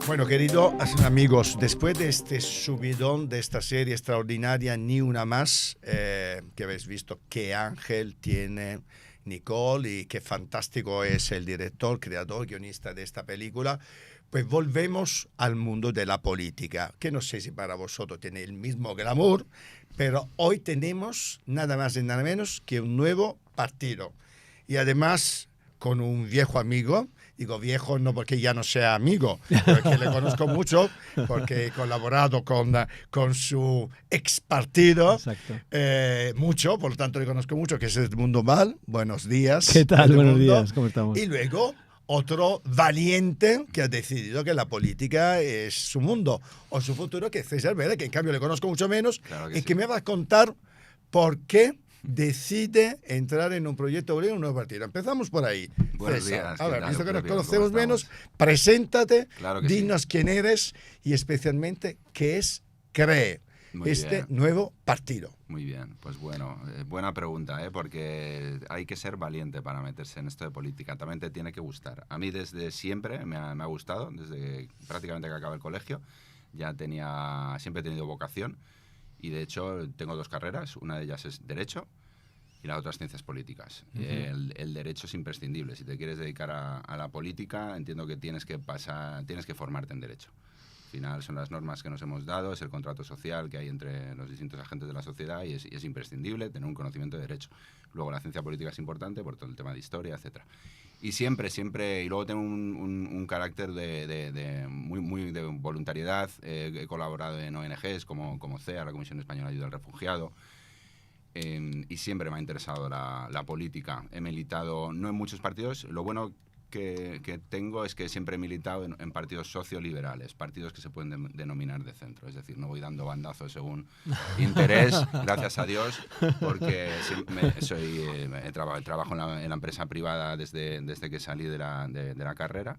Bueno, queridos amigos, después de este subidón de esta serie extraordinaria, Ni Una Más, que habéis visto qué ángel tiene Nicole y qué fantástico es el director, creador, guionista de esta película, pues volvemos al mundo de la política, que no sé si para vosotros tiene el mismo glamour, pero hoy tenemos nada más y nada menos que un nuevo partido. Y además con un viejo amigo. Digo viejo no porque ya no sea amigo, porque le conozco mucho, porque he colaborado con su ex partido mucho, por lo tanto le conozco mucho, que es Edmundo Val. Buenos días. ¿Qué tal? Edmundo. Buenos días, ¿cómo estamos? Y luego otro valiente que ha decidido que la política es su mundo o su futuro, que es César Vera, que en cambio le conozco mucho menos, Claro y sí. que me va a contar por qué decide entrar en un proyecto obrero, un nuevo partido. Empezamos por ahí. Buenos César, días. a ver, ¿Qué visto tal? que nos Bien, conocemos ¿cómo menos, estamos? preséntate, Claro que dinos sí. quién eres y especialmente qué es CREE, Muy este bien. nuevo partido. Muy bien, pues bueno, buena pregunta, porque hay que ser valiente para meterse en esto de política, también te tiene que gustar. A mí desde siempre me ha gustado, desde prácticamente que acabé el colegio, siempre he tenido vocación y de hecho tengo dos carreras, una de ellas es Derecho y la otra es Ciencias Políticas. El derecho es imprescindible, si te quieres dedicar a la política entiendo que tienes que formarte en Derecho. Al final son las normas que nos hemos dado, es el contrato social que hay entre los distintos agentes de la sociedad y es imprescindible tener un conocimiento de derecho. Luego la ciencia política es importante por todo el tema de historia, etcétera. Y siempre, y luego tengo un carácter muy de voluntariedad. He colaborado en ONGs como CEA, la Comisión Española de Ayuda al Refugiado. Y siempre me ha interesado la política. He militado, no en muchos partidos, lo bueno que tengo es que siempre he militado en partidos socioliberales, partidos que se pueden denominar de centro, es decir, no voy dando bandazos según interés, gracias a Dios, porque trabajo en la empresa privada desde que salí de la carrera,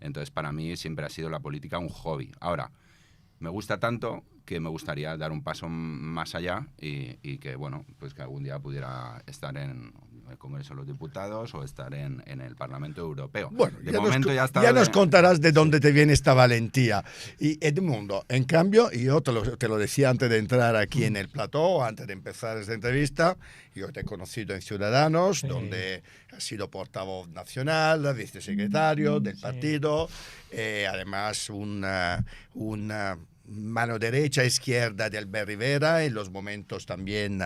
entonces para mí siempre ha sido la política un hobby. Ahora, me gusta tanto que me gustaría dar un paso más allá y que, bueno, pues que algún día pudiera estar en el Congreso de los Diputados o estar en el Parlamento Europeo. Bueno, de momento ya nos contarás de dónde te viene esta valentía. Y Edmundo, en cambio, y yo te lo decía antes de entrar aquí en el plató, antes de empezar esta entrevista, yo te he conocido en Ciudadanos, donde has sido portavoz nacional, vicesecretario del partido, además una mano derecha, izquierda de Albert Rivera en los momentos también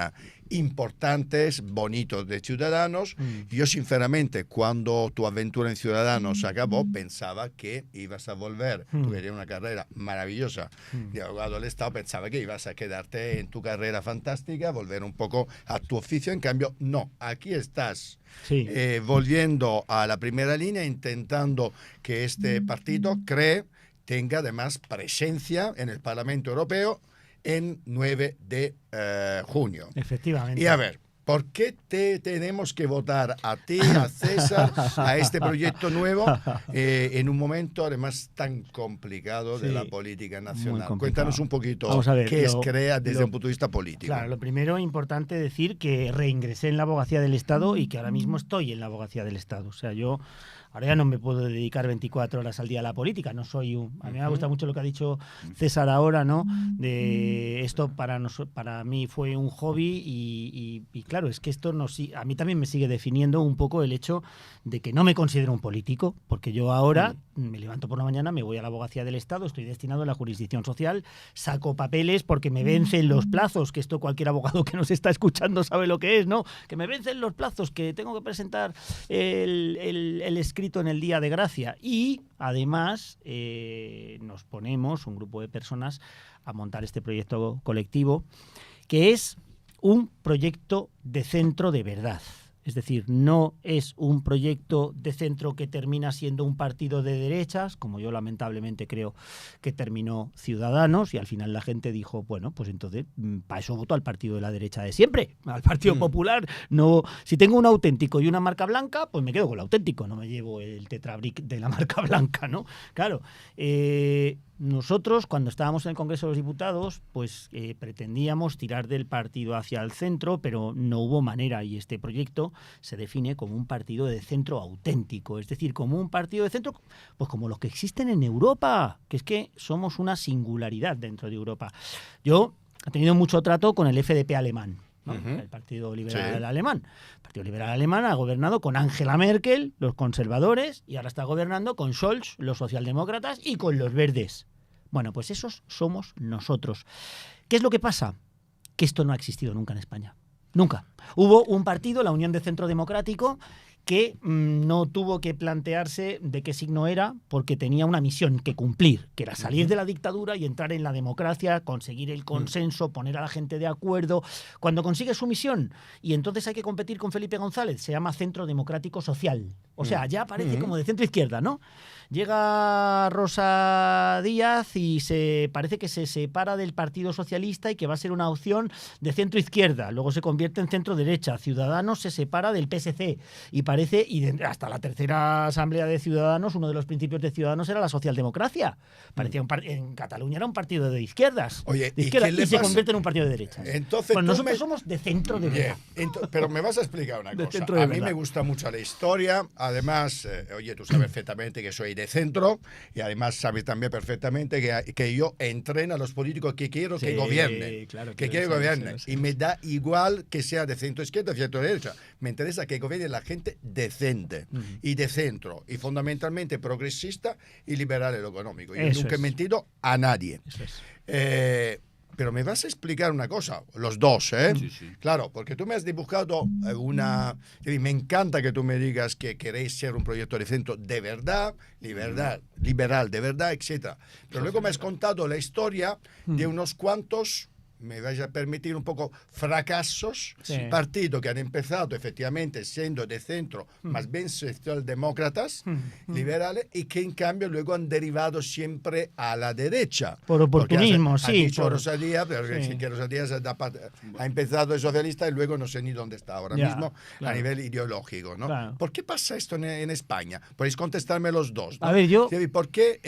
importantes, bonitos de Ciudadanos. Yo sinceramente, cuando tu aventura en Ciudadanos acabó, pensaba que ibas a volver. Tú querías una carrera maravillosa de abogado del Estado, pensaba que ibas a quedarte en tu carrera fantástica, volver un poco a tu oficio. En cambio, no, aquí estás. Sí. Volviendo a la primera línea, intentando que este partido tenga además presencia en el Parlamento Europeo en 9 de junio. Efectivamente. Y a ver, ¿por qué te tenemos que votar a ti, a César, a este proyecto nuevo en un momento además tan complicado de la política nacional? Cuéntanos un poquito qué es CREA desde un punto de vista político. Claro, lo primero importante decir que reingresé en la abogacía del Estado y que ahora mismo estoy en la abogacía del Estado. O sea, yo ahora ya no me puedo dedicar 24 horas al día a la política, no soy a mí me gusta mucho lo que ha dicho César ahora, ¿no? De esto para mí fue un hobby y claro, es que esto a mí también me sigue definiendo un poco el hecho de que no me considero un político, porque yo ahora me levanto por la mañana, me voy a la abogacía del Estado, estoy destinado a la jurisdicción social, saco papeles porque me vencen los plazos, que esto cualquier abogado que nos está escuchando sabe lo que es, ¿no? Que me vencen los plazos, que tengo que presentar el escrito en el día de gracia y además nos ponemos un grupo de personas a montar este proyecto colectivo que es un proyecto de centro de verdad. Es decir, no es un proyecto de centro que termina siendo un partido de derechas, como yo lamentablemente creo que terminó Ciudadanos, y al final la gente dijo, bueno, pues entonces para eso voto al partido de la derecha de siempre, al Partido Popular. No, si tengo un auténtico y una marca blanca, pues me quedo con el auténtico, no me llevo el tetrabric de la marca blanca, ¿no? Claro, Nosotros, cuando estábamos en el Congreso de los Diputados, pues pretendíamos tirar del partido hacia el centro, pero no hubo manera, y este proyecto se define como un partido de centro auténtico, es decir, como un partido de centro, pues como los que existen en Europa, que es que somos una singularidad dentro de Europa. Yo he tenido mucho trato con el FDP alemán, ¿no? El Partido Liberal Alemán. El Partido Liberal Alemán ha gobernado con Angela Merkel, los conservadores, y ahora está gobernando con Scholz, los socialdemócratas, y con los verdes. Bueno, pues esos somos nosotros. ¿Qué es lo que pasa? Que esto no ha existido nunca en España. Nunca. Hubo un partido, la Unión de Centro Democrático, que no tuvo que plantearse de qué signo era, porque tenía una misión que cumplir, que era salir de la dictadura y entrar en la democracia, conseguir el consenso, poner a la gente de acuerdo. Cuando consigue su misión, y entonces hay que competir con Felipe González, se llama Centro Democrático Social. O sea, ya parece como de centro-izquierda, ¿no? Llega Rosa Díaz y parece que se separa del Partido Socialista y que va a ser una opción de centro-izquierda. Luego se convierte en centro-derecha. Ciudadanos se separa del PSC y parece, hasta la tercera asamblea de Ciudadanos, uno de los principios de Ciudadanos era la socialdemocracia. Parecía en Cataluña era un partido de izquierdas. Oye, de izquierda, y se convierte en un partido de derechas. Entonces, pues nosotros somos de centro de verdad. Pero me vas a explicar una cosa. A mí me gusta mucho la historia. Además, oye, tú sabes perfectamente que soy de centro y además sabes también perfectamente que yo entreno a los políticos que quiero que gobiernen. Claro, que quiero que gobiernen. Y me da igual que sea de centro izquierda o centro derecha. Me interesa que gobierne la gente decente y de centro y fundamentalmente progresista y liberal en lo económico. Yo nunca he mentido a nadie. Pero me vas a explicar una cosa, los dos, ¿eh? Sí. Claro, porque tú me has dibujado me encanta que tú me digas que queréis ser un proyecto de centro de verdad, liberal de verdad, etc. Pero luego me has contado la historia de unos cuantos, me vais a permitir un poco, fracasos, partidos que han empezado efectivamente siendo de centro, más bien socialdemócratas, liberales, y que en cambio luego han derivado siempre a la derecha. Por oportunismo, ha dicho Rosa Díaz, pero que Rosa Díaz ha empezado de socialista y luego no sé ni dónde está ahora mismo a nivel ideológico, ¿no? Claro. ¿Por qué pasa esto en España? Podéis contestarme los dos, ¿no? A ver, ¿por qué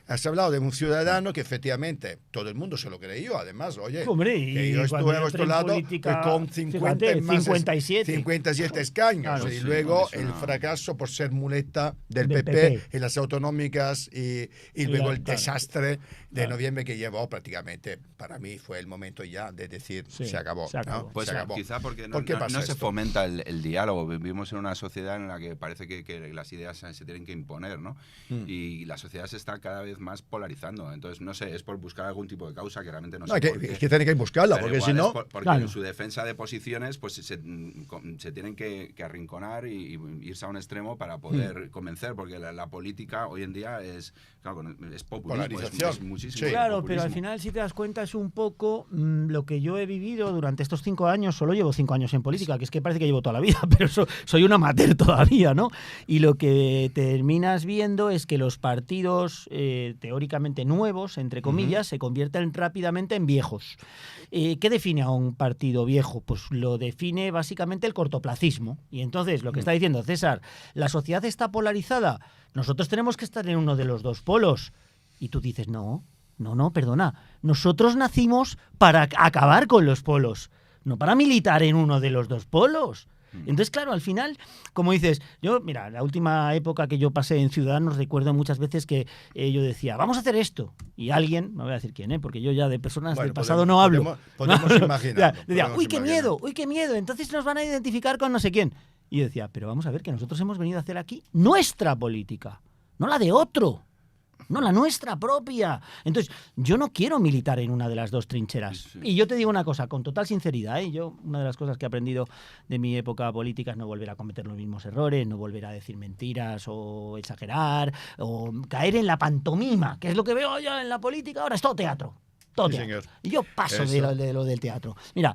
has hablado de un ciudadano que efectivamente todo el mundo se lo creyó, además, oye, hombre, que yo estuve a vuestro lado con 57 escaños, claro, y luego el fracaso por ser muleta del PP en las autonómicas y luego el desastre de noviembre que llevó prácticamente, para mí fue el momento ya de decir se acabó. ¿no? Pues se acabó. quizá porque ¿Por qué pasa no se esto? fomenta el diálogo. Vivimos en una sociedad en la que parece que las ideas se tienen que imponer, ¿no? Y la sociedad se está cada vez más polarizando. Entonces, no sé, es por buscar algún tipo de causa que realmente no sé por qué. Es que tienen que buscarla, porque si no... Porque en su defensa de posiciones pues se tienen que arrinconar y irse a un extremo para poder convencer, porque la política hoy en día es populismo, es muchísimo. Claro, populismo. pero al final, si te das cuenta, es un poco lo que yo he vivido durante estos 5 años. Solo llevo 5 años en política, que es que parece que llevo toda la vida, pero soy un amateur todavía, ¿no? Y lo que terminas viendo es que los partidos teóricamente nuevos, entre comillas, se convierten rápidamente en viejos. ¿Qué define a un partido viejo? Pues lo define básicamente el cortoplacismo. Y entonces, lo que está diciendo César, ¿la sociedad está polarizada? Nosotros tenemos que estar en uno de los dos polos. Y tú dices, no, perdona. Nosotros nacimos para acabar con los polos, no para militar en uno de los dos polos. Entonces, claro, al final, como dices, mira, la última época que yo pasé en Ciudadanos, recuerdo muchas veces que yo decía, vamos a hacer esto. Y alguien, no voy a decir quién, porque yo ya de personas del pasado no hablo. Podemos imaginar. Decía, uy, qué miedo, entonces nos van a identificar con no sé quién. Y yo decía, pero vamos a ver que nosotros hemos venido a hacer aquí nuestra política, no la de otro. No, la nuestra propia. Entonces, yo no quiero militar en una de las dos trincheras. Sí. Y yo te digo una cosa, con total sinceridad, yo una de las cosas que he aprendido de mi época política es no volver a cometer los mismos errores, no volver a decir mentiras o exagerar, o caer en la pantomima, que es lo que veo ya en la política. Ahora es todo teatro. Todo teatro. Y yo paso de lo del teatro. Mira,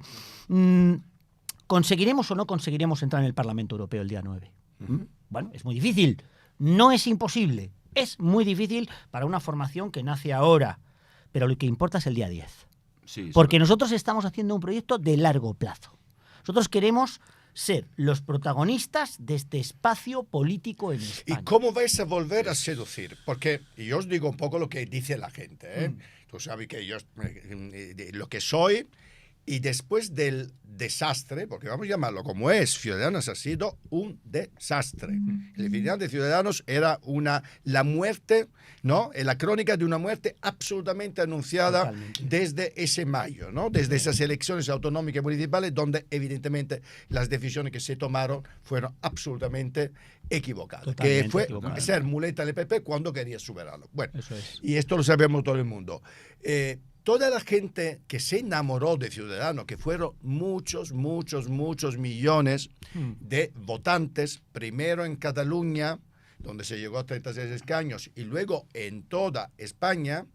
¿conseguiremos o no conseguiremos entrar en el Parlamento Europeo el día 9? Bueno, es muy difícil. No es imposible. Es muy difícil para una formación que nace ahora, pero lo que importa es el día 10. Porque nosotros estamos haciendo un proyecto de largo plazo. Nosotros queremos ser los protagonistas de este espacio político en España. ¿Y cómo vais a volver a seducir? Porque yo os digo un poco lo que dice la gente, ¿eh? Tú sabes que yo lo que soy, y después del desastre, porque vamos a llamarlo como es, Ciudadanos ha sido un desastre. El final de Ciudadanos era la muerte, ¿no? La crónica de una muerte absolutamente anunciada. Totalmente. Desde ese mayo, ¿no? Desde esas elecciones autonómicas y municipales, donde evidentemente las decisiones que se tomaron fueron absolutamente equivocadas. Totalmente que fue equivocada. Ser muleta del PP cuando quería superarlo. Bueno, eso es. Y esto lo sabemos todo el mundo. Toda la gente que se enamoró de Ciudadanos, que fueron muchos millones de votantes, primero en Cataluña, donde se llegó a 36 escaños, y luego en toda España.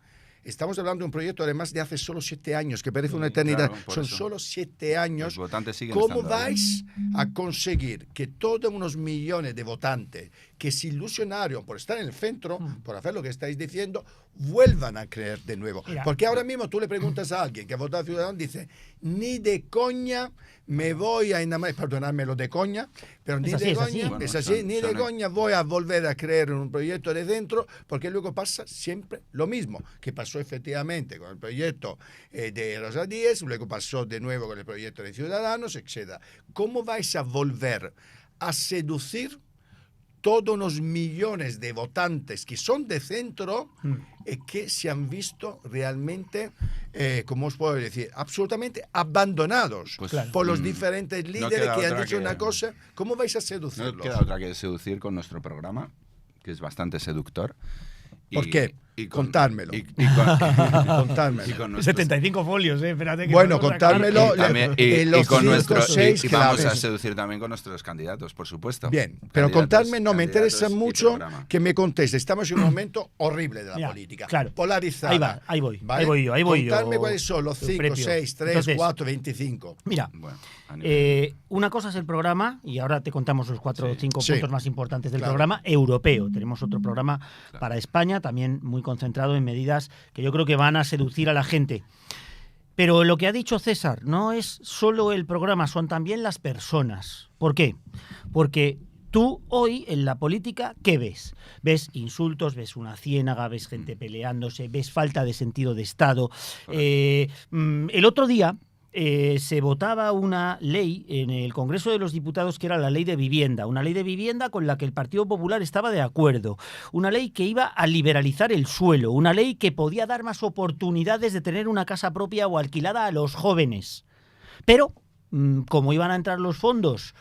Estamos hablando de un proyecto además de hace solo 7 años, que parece una eternidad. Claro, son solo 7 años. Los votantes siguen ¿Cómo estando vais a conseguir que todos unos millones de votantes que se ilusionaron por estar en el centro, por hacer lo que estáis diciendo, vuelvan a creer de nuevo? Mira, porque ahora mismo tú le preguntas a alguien que ha votado a Ciudadanos, dice, ni de coña me voy a enamorar, perdonadme lo de coña, pero ni de coña, es así, ni de coña voy a volver a creer en un proyecto de centro, porque luego pasa siempre lo mismo, que pasó efectivamente con el proyecto de Rosa Díez, luego pasó de nuevo con el proyecto de Ciudadanos, etc. ¿Cómo vais a volver a seducir todos unos millones de votantes que son de centro y que se han visto realmente, ¿cómo os puedo decir?, absolutamente abandonados por los diferentes líderes que han dicho una cosa? ¿Cómo vais a seducirlos? No queda otra que seducir con nuestro programa, que es bastante seductor. ¿Por qué? Contármelo. Contármelo. Y con nuestros... 75 folios, espérate. Que bueno, contármelo. Y con nuestro, y vamos a seducir también con nuestros candidatos, por supuesto. Bien, pero contadme, no, me interesa mucho que me conteste. Estamos en un momento horrible de la política. Claro. Polarizada. Ahí voy yo. Contadme cuáles son los 5, 6, 3, 4, 25. Mira, una cosa es el programa, y ahora te contamos los 4 o 5 puntos más importantes del programa europeo. Tenemos otro programa para España, también muy concentrado en medidas que yo creo que van a seducir a la gente. Pero lo que ha dicho César no es solo el programa, son también las personas. ¿Por qué? Porque tú hoy en la política, ¿qué ves? Ves insultos, ves una ciénaga, ves gente peleándose, ves falta de sentido de Estado. El otro día se votaba una ley en el Congreso de los Diputados que era la ley de vivienda, una ley de vivienda con la que el Partido Popular estaba de acuerdo, una ley que iba a liberalizar el suelo, una ley que podía dar más oportunidades de tener una casa propia o alquilada a los jóvenes. Pero como iban a entrar los fondos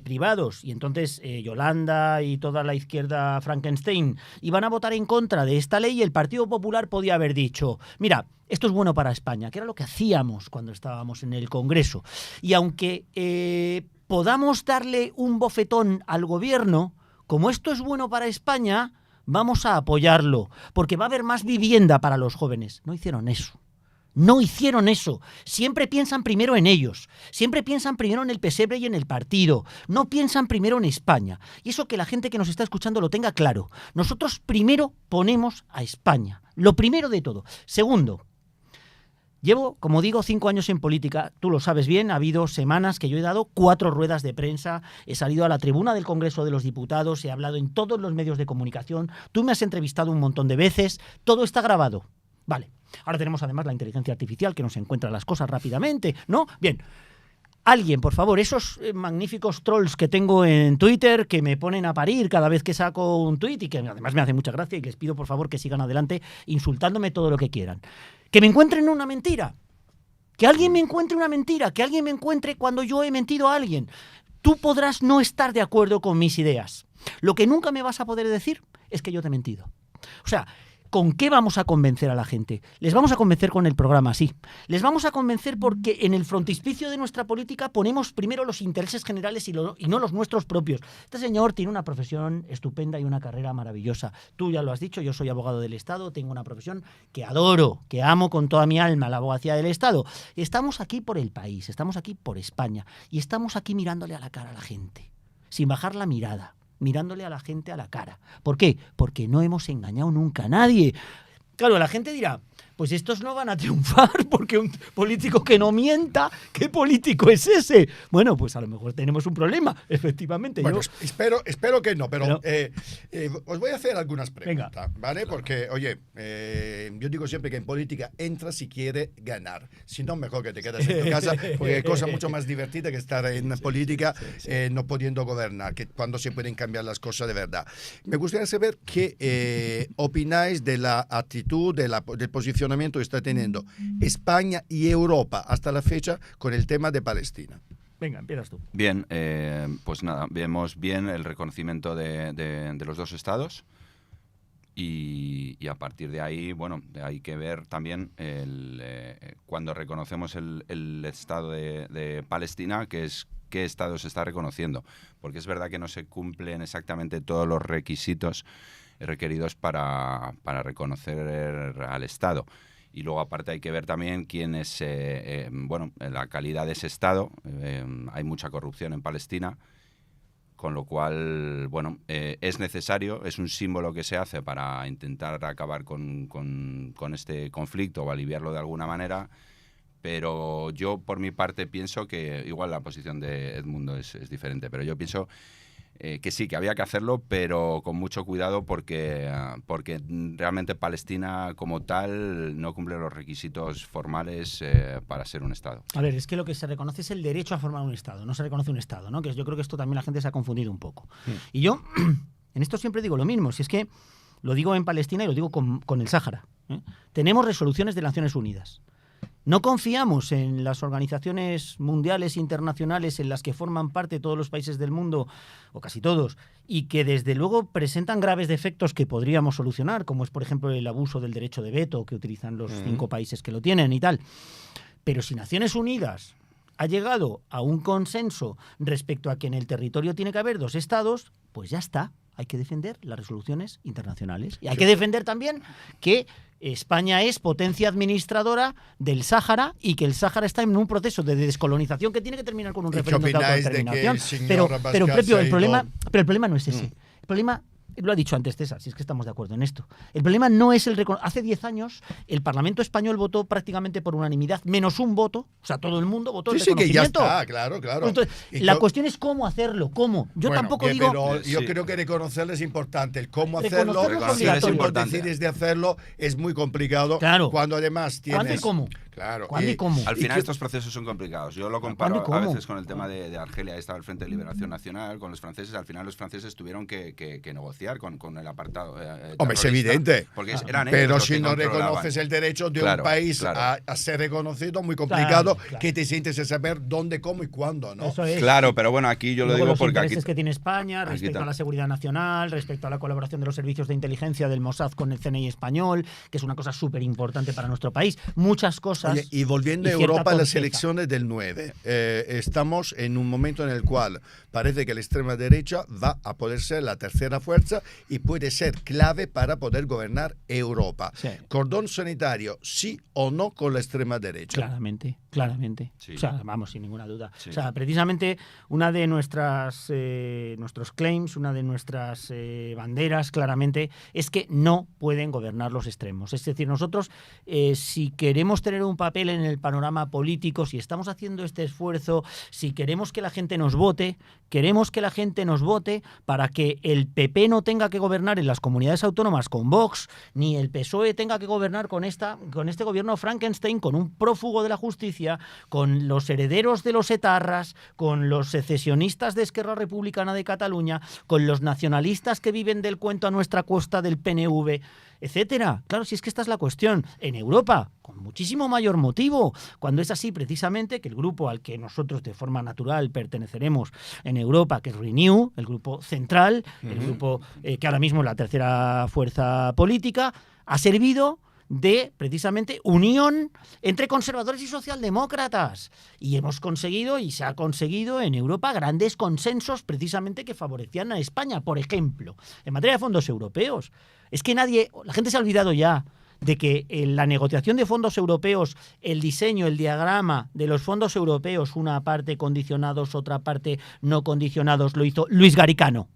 privados y entonces Yolanda y toda la izquierda Frankenstein iban a votar en contra de esta ley, el Partido Popular podía haber dicho, mira, esto es bueno para España, que era lo que hacíamos cuando estábamos en el Congreso. Y aunque podamos darle un bofetón al gobierno, como esto es bueno para España, vamos a apoyarlo, porque va a haber más vivienda para los jóvenes. No hicieron eso. No hicieron eso. Siempre piensan primero en ellos. Siempre piensan primero en el pesebre y en el partido. No piensan primero en España. Y eso que la gente que nos está escuchando lo tenga claro. Nosotros primero ponemos a España. Lo primero de todo. Segundo, llevo, como digo, 5 años en política. Tú lo sabes bien, ha habido semanas que yo he dado 4 ruedas de prensa, he salido a la tribuna del Congreso de los Diputados, he hablado en todos los medios de comunicación, tú me has entrevistado un montón de veces, todo está grabado. Vale. Ahora tenemos además la inteligencia artificial que nos encuentra las cosas rápidamente, ¿no? Bien. Alguien, por favor, esos magníficos trolls que tengo en Twitter que me ponen a parir cada vez que saco un tuit y que además me hace mucha gracia y les pido por favor que sigan adelante insultándome todo lo que quieran. Que me encuentren una mentira. Que alguien me encuentre una mentira. Que alguien me encuentre cuando yo he mentido a alguien. Tú podrás no estar de acuerdo con mis ideas. Lo que nunca me vas a poder decir es que yo te he mentido. O sea, ¿con qué vamos a convencer a la gente? Les vamos a convencer con el programa, sí. Les vamos a convencer porque en el frontispicio de nuestra política ponemos primero los intereses generales y no los nuestros propios. Este señor tiene una profesión estupenda y una carrera maravillosa. Tú ya lo has dicho, yo soy abogado del Estado, tengo una profesión que adoro, que amo con toda mi alma, la abogacía del Estado. Estamos aquí por el país, estamos aquí por España y estamos aquí mirándole a la cara a la gente, sin bajar la mirada, mirándole a la gente a la cara. ¿Por qué? Porque no hemos engañado nunca a nadie. Claro, la gente dirá, pues estos no van a triunfar, porque un político que no mienta, ¿qué político es ese? Bueno, pues a lo mejor tenemos un problema, efectivamente. Bueno, espero que no, pero os voy a hacer algunas preguntas, venga, ¿vale? Porque, oye, yo digo siempre que en política entra si quiere ganar. Si no, mejor que te quedas en tu casa, porque hay cosa mucho más divertida que estar en política no pudiendo gobernar, que cuando se pueden cambiar las cosas de verdad. Me gustaría saber qué opináis de la actitud, del posicionamiento que está teniendo España y Europa hasta la fecha con el tema de Palestina. Venga, empiezas tú. Bien, pues nada, vemos bien el reconocimiento de los dos estados y a partir de ahí, bueno, hay que ver también cuando reconocemos el estado de Palestina, qué estado se está reconociendo, porque es verdad que no se cumplen exactamente todos los requisitos requeridos para reconocer al Estado. Y luego, aparte, hay que ver también quién es, la calidad de ese Estado. Hay mucha corrupción en Palestina, con lo cual, bueno, es necesario, es un símbolo que se hace para intentar acabar con este conflicto o aliviarlo de alguna manera. Pero yo, por mi parte, pienso que, igual la posición de Edmundo es diferente, pero yo pienso que sí, que había que hacerlo, pero con mucho cuidado porque realmente Palestina como tal no cumple los requisitos formales para ser un Estado. A ver, es que lo que se reconoce es el derecho a formar un Estado, no se reconoce un Estado, ¿no? Que yo creo que esto también la gente se ha confundido un poco. Y yo, en esto siempre digo lo mismo, si es que lo digo en Palestina y lo digo con el Sáhara. Tenemos resoluciones de Naciones Unidas. No confiamos en las organizaciones mundiales internacionales en las que forman parte todos los países del mundo, o casi todos, y que desde luego presentan graves defectos que podríamos solucionar, como es por ejemplo el abuso del derecho de veto que utilizan los 5 países que lo tienen y tal. Pero si Naciones Unidas ha llegado a un consenso respecto a que en el territorio tiene que haber 2 estados, pues ya está. Hay que defender las resoluciones internacionales. Y hay que defender también que España es potencia administradora del Sáhara y que el Sáhara está en un proceso de descolonización que tiene que terminar con un referéndum de autodeterminación. Pero el problema no es ese. El problema, lo ha dicho antes César, si es que estamos de acuerdo en esto. El problema no es el reconocimiento. Hace 10 años el Parlamento español votó prácticamente por unanimidad, menos un voto, o sea, todo el mundo votó el reconocimiento. Sí, que ya está, claro. Entonces, la cuestión es cómo hacerlo, cómo. Yo tampoco digo... Pero yo creo que reconocerlo es importante. El cómo hacerlo, si tú decides de hacerlo, es muy complicado. Claro. Cuando además tienes... ¿Cuándo y cómo? Claro. ¿Cuándo y cómo? Al final estos procesos son complicados. Yo lo comparo a veces con el tema de Argelia. Estaba el Frente de Liberación Nacional con los franceses. Al final los franceses tuvieron que negociar con el apartado. Hombre, es evidente. Porque eran pero ellos si los que no controlaban. reconoces el derecho de un país a ser reconocido, muy complicado que te sientes a saber dónde, cómo y cuándo, ¿no? Eso es. Claro, pero bueno, aquí yo lo digo porque aquí... Los intereses que tiene España respecto a la seguridad nacional, respecto a la colaboración de los servicios de inteligencia del Mossad con el CNI español, que es una cosa súper importante para nuestro país. Muchas cosas. Oye, y volviendo a Europa, las elecciones del 9, estamos en un momento en el cual parece que la extrema derecha va a poder ser la tercera fuerza y puede ser clave para poder gobernar Europa. Sí. Cordón sanitario, sí o no con la extrema derecha. Claramente. Sí. O sea, vamos, sin ninguna duda. Sí. O sea, precisamente una de nuestros claims, una de nuestras banderas, claramente, es que no pueden gobernar los extremos. Es decir, nosotros, si queremos tener un papel en el panorama político, si estamos haciendo este esfuerzo, si queremos que la gente nos vote, para que el PP no tenga que gobernar en las comunidades autónomas con Vox, ni el PSOE tenga que gobernar con este gobierno Frankenstein, con un prófugo de la justicia, con los herederos de los etarras, con los secesionistas de Esquerra Republicana de Cataluña, con los nacionalistas que viven del cuento a nuestra costa del PNV, etcétera. Claro, si es que esta es la cuestión. En Europa, con muchísimo mayor motivo, cuando es así precisamente que el grupo al que nosotros de forma natural perteneceremos en Europa, que es Renew, el grupo central, el grupo que ahora mismo es la tercera fuerza política, ha servido de precisamente unión entre conservadores y socialdemócratas. Y hemos conseguido, y se ha conseguido en Europa, grandes consensos precisamente que favorecían a España. Por ejemplo, en materia de fondos europeos. Es que la gente se ha olvidado ya de que en la negociación de fondos europeos, el diseño, el diagrama de los fondos europeos, una parte condicionados, otra parte no condicionados, lo hizo Luis Garicano.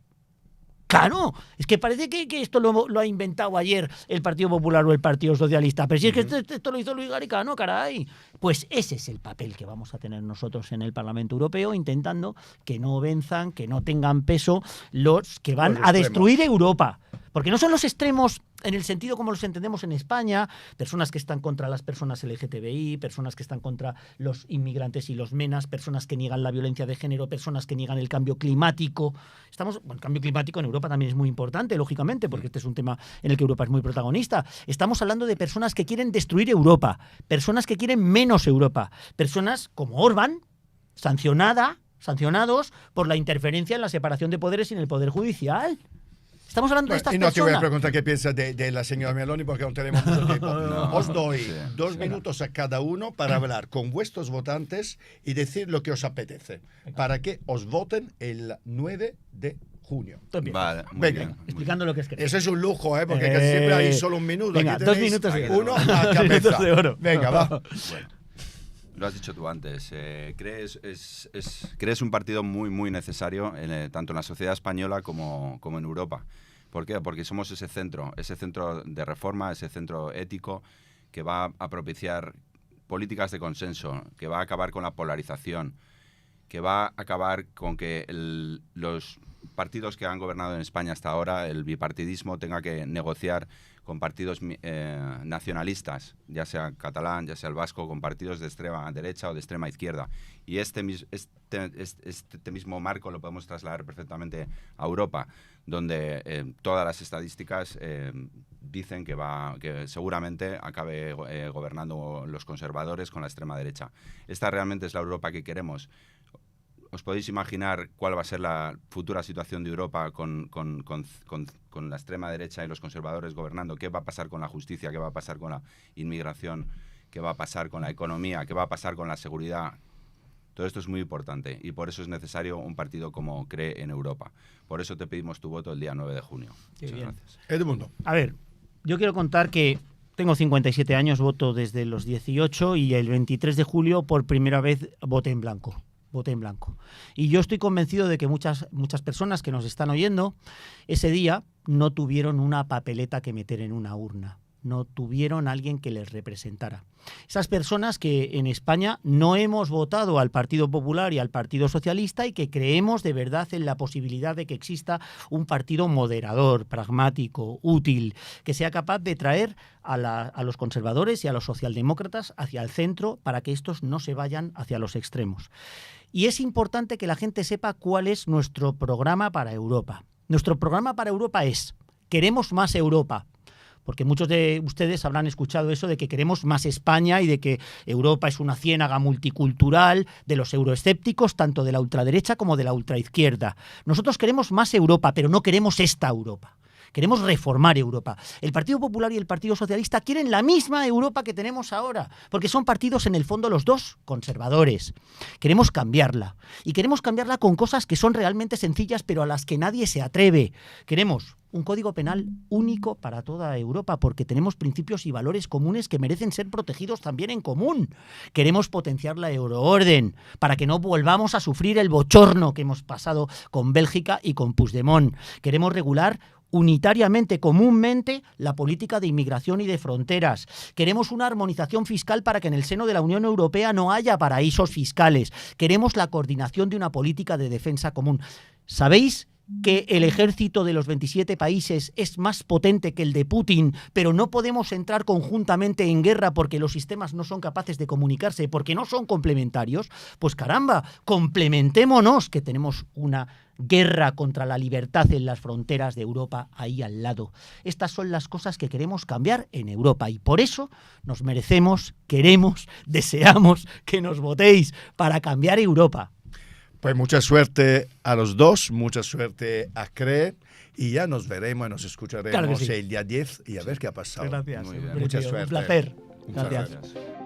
Claro, es que parece que esto lo ha inventado ayer el Partido Popular o el Partido Socialista, pero si es que esto lo hizo Luis Garicano, caray. Pues ese es el papel que vamos a tener nosotros en el Parlamento Europeo, intentando que no venzan, que no tengan peso los que van a destruir Europa. Porque no son los extremos en el sentido como los entendemos en España, personas que están contra las personas LGTBI, personas que están contra los inmigrantes y los menas, personas que niegan la violencia de género, personas que niegan el cambio climático. El cambio climático en Europa también es muy importante, lógicamente, porque este es un tema en el que Europa es muy protagonista. Estamos hablando de personas que quieren destruir Europa, personas que quieren menos Europa, personas como Orbán, sancionados por la interferencia en la separación de poderes y en el poder judicial. Estamos hablando de estas personas. Y no te voy a preguntar qué piensa de la señora Meloni porque no tenemos mucho tiempo. Os doy 2 minutos a cada uno para hablar con vuestros votantes y decir lo que os apetece, para que os voten el 9 de junio. Vale, venga, explicando lo que es que eso es un lujo, porque casi siempre hay solo un minuto. Venga, aquí 2 minutos de oro. Uno a cabeza. De oro. Venga, va. Bueno, lo has dicho tú antes. Crees un partido muy, muy necesario tanto en la sociedad española como en Europa. ¿Por qué? Porque somos ese centro de reforma, ese centro ético que va a propiciar políticas de consenso, que va a acabar con la polarización, que va a acabar con que los partidos que han gobernado en España hasta ahora, el bipartidismo, tenga que negociar con partidos nacionalistas, ya sea catalán, ya sea el vasco, con partidos de extrema derecha o de extrema izquierda. Y este mismo marco lo podemos trasladar perfectamente a Europa, donde todas las estadísticas dicen que seguramente acabe gobernando los conservadores con la extrema derecha. Esta realmente es la Europa que queremos. ¿Os podéis imaginar cuál va a ser la futura situación de Europa con la extrema derecha y los conservadores gobernando? ¿Qué va a pasar con la justicia? ¿Qué va a pasar con la inmigración? ¿Qué va a pasar con la economía? ¿Qué va a pasar con la seguridad? Todo esto es muy importante y por eso es necesario un partido como CREE en Europa. Por eso te pedimos tu voto el día 9 de junio. Muchas gracias. Edmundo. A ver, yo quiero contar que tengo 57 años, voto desde los 18 y el 23 de julio por primera vez voté en blanco. Y yo estoy convencido de que muchas personas que nos están oyendo ese día no tuvieron una papeleta que meter en una urna, no tuvieron alguien que les representara. Esas personas que en España no hemos votado al Partido Popular y al Partido Socialista y que creemos de verdad en la posibilidad de que exista un partido moderador, pragmático, útil, que sea capaz de traer a los conservadores y a los socialdemócratas hacia el centro para que estos no se vayan hacia los extremos. Y es importante que la gente sepa cuál es nuestro programa para Europa. Nuestro programa para Europa es: queremos más Europa. Porque muchos de ustedes habrán escuchado eso de que queremos más España y de que Europa es una ciénaga multicultural de los euroescépticos, tanto de la ultraderecha como de la ultraizquierda. Nosotros queremos más Europa, pero no queremos esta Europa. Queremos reformar Europa. El Partido Popular y el Partido Socialista quieren la misma Europa que tenemos ahora, porque son partidos en el fondo los dos conservadores. Queremos cambiarla. Y queremos cambiarla con cosas que son realmente sencillas, pero a las que nadie se atreve. Queremos un código penal único para toda Europa, porque tenemos principios y valores comunes que merecen ser protegidos también en común. Queremos potenciar la euroorden para que no volvamos a sufrir el bochorno que hemos pasado con Bélgica y con Puigdemont. Queremos regular unitariamente, comúnmente, la política de inmigración y de fronteras. Queremos una armonización fiscal para que en el seno de la Unión Europea no haya paraísos fiscales. Queremos la coordinación de una política de defensa común. ¿Sabéis que el ejército de los 27 países es más potente que el de Putin, pero no podemos entrar conjuntamente en guerra porque los sistemas no son capaces de comunicarse, porque no son complementarios? Pues caramba, complementémonos, que tenemos una guerra contra la libertad en las fronteras de Europa ahí al lado. Estas son las cosas que queremos cambiar en Europa y por eso nos merecemos, queremos, deseamos que nos votéis para cambiar Europa. Pues mucha suerte a los dos, mucha suerte a CREE y ya nos veremos, nos escucharemos el día 10 y a ver qué ha pasado. Gracias. Mucha suerte. Un placer. Muchas Gracias. gracias.